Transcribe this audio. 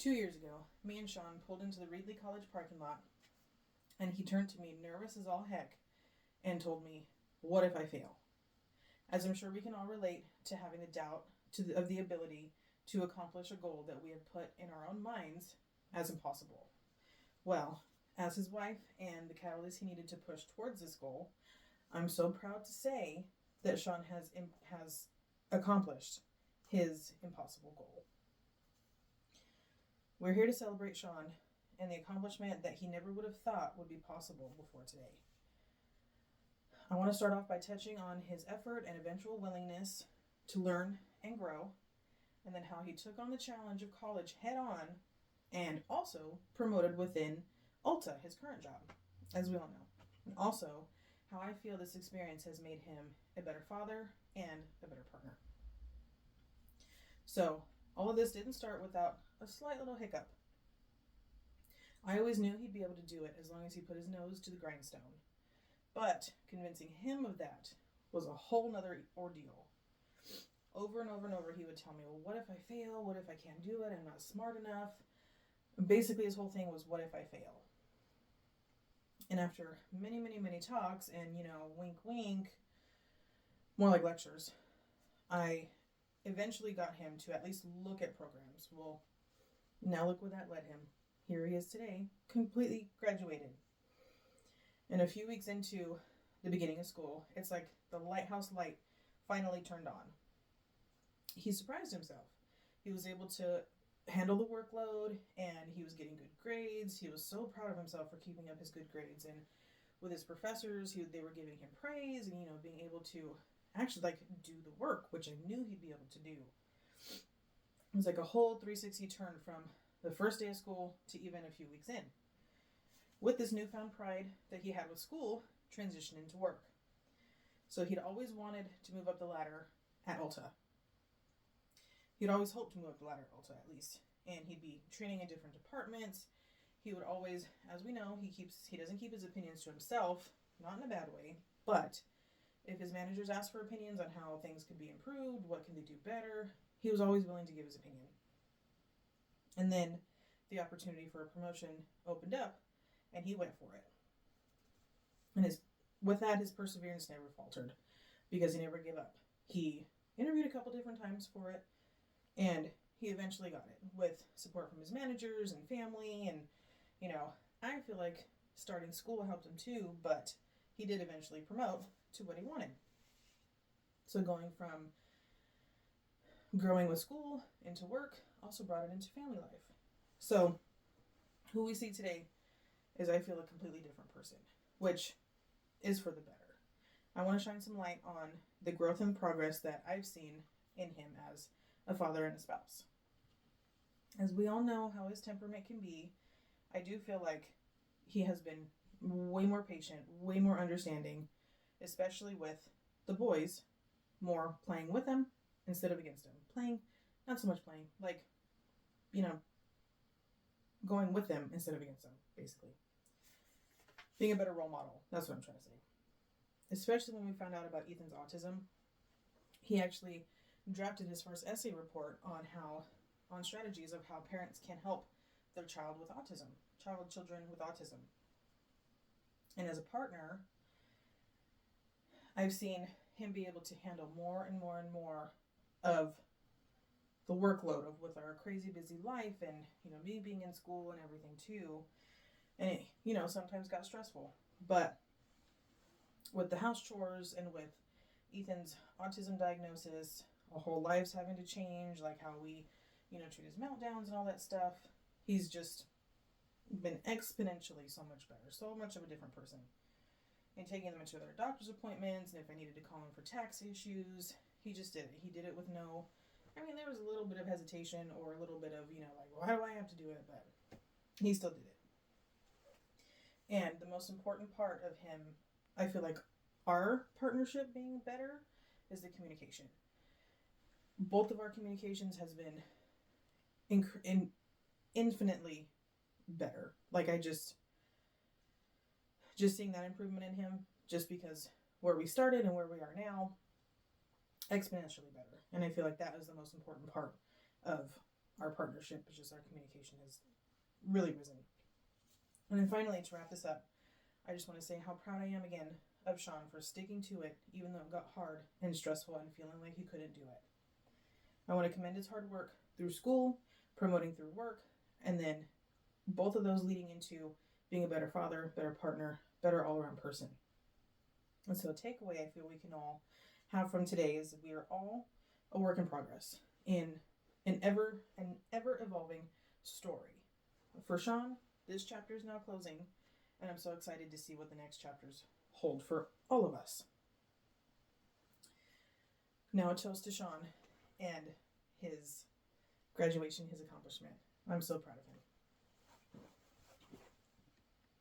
2 years ago, me and Sean pulled into the Reedley College parking lot, and he turned to me, nervous as all heck, and told me, "What if I fail?" As I'm sure we can all relate to having the doubt of the ability to accomplish a goal that we had put in our own minds as impossible. Well, as his wife and the catalyst he needed to push towards this goal, I'm so proud to say that Sean has accomplished his impossible goal. We're here to celebrate Sean and the accomplishment that he never would have thought would be possible before today. I want to start off by touching on his effort and eventual willingness to learn and grow, and then how he took on the challenge of college head on and also promoted within Ulta, his current job, as we all know. And also how I feel this experience has made him a better father and a better partner. So, all of this didn't start without a slight little hiccup. I always knew he'd be able to do it as long as he put his nose to the grindstone. But convincing him of that was a whole nother ordeal. Over and over and over, he would tell me, well, what if I fail? What if I can't do it? I'm not smart enough. Basically, his whole thing was, what if I fail? And after many, many, many talks and, wink, wink, more like lectures, I eventually got him to at least look at programs. Well, now look where that led him. Here he is today, completely graduated. And a few weeks into the beginning of school, it's like the lighthouse light finally turned on. He surprised himself. He was able to handle the workload, and he was getting good grades. He was so proud of himself for keeping up his good grades. And with his professors, they were giving him praise and, being able to actually do the work, which I knew he'd be able to do. It was like a whole 360 turn from the first day of school to even a few weeks in. With this newfound pride that he had with school, transitioned into work. So he'd always wanted to move up the ladder at Ulta. He'd always hoped to move up the ladder at Ulta, at least. And he'd be training in different departments. He would always, as we know, he doesn't keep his opinions to himself, not in a bad way, but if his managers asked for opinions on how things could be improved, what can they do better, he was always willing to give his opinion. And then the opportunity for a promotion opened up, and he went for it. And with that, his perseverance never faltered, because he never gave up. He interviewed a couple different times for it, and he eventually got it with support from his managers and family. And, I feel like starting school helped him too, but he did eventually promote to what he wanted. So going from growing with school into work also brought it into family life. So who we see today is, I feel, a completely different person, which is for the better. I want to shine some light on the growth and progress that I've seen in him as a father and a spouse. As we all know how his temperament can be, I do feel like he has been way more patient, way more understanding, especially with the boys, more playing with them instead of against them. Playing, not so much playing, going with them instead of against them, basically. Being a better role model, that's what I'm trying to say. Especially when we found out about Ethan's autism, he actually drafted his first essay report on strategies of how parents can help their children with autism. And as a partner, I've seen him be able to handle more and more and more of the workload with our crazy busy life, and me being in school and everything too. And it, sometimes got stressful. But with the house chores and with Ethan's autism diagnosis, our whole lives having to change, like how we, treat his meltdowns and all that stuff, he's just been exponentially so much better, so much of a different person. And taking them into their doctor's appointments, and if I needed to call him for tax issues, he just did it. He did it with there was a little bit of hesitation or a little bit of, why do I have to do it? But he still did it. And the most important part of him, I feel like our partnership being better, is the communication. Both of our communications has been infinitely better. I just seeing that improvement in him, just because where we started and where we are now, exponentially better. And I feel like that is the most important part of our partnership, it's just our communication has really risen. And then finally, to wrap this up, I just want to say how proud I am again of Sean for sticking to it, even though it got hard and stressful and feeling like he couldn't do it. I want to commend his hard work through school, promoting through work, and then both of those leading into being a better father, better partner, better all-around person. And so a takeaway I feel we can all have from today is that we are all a work in progress in an ever evolving story. For Sean, this chapter is now closing, and I'm so excited to see what the next chapters hold for all of us. Now a toast to Sean and his graduation, his accomplishment. I'm so proud of him.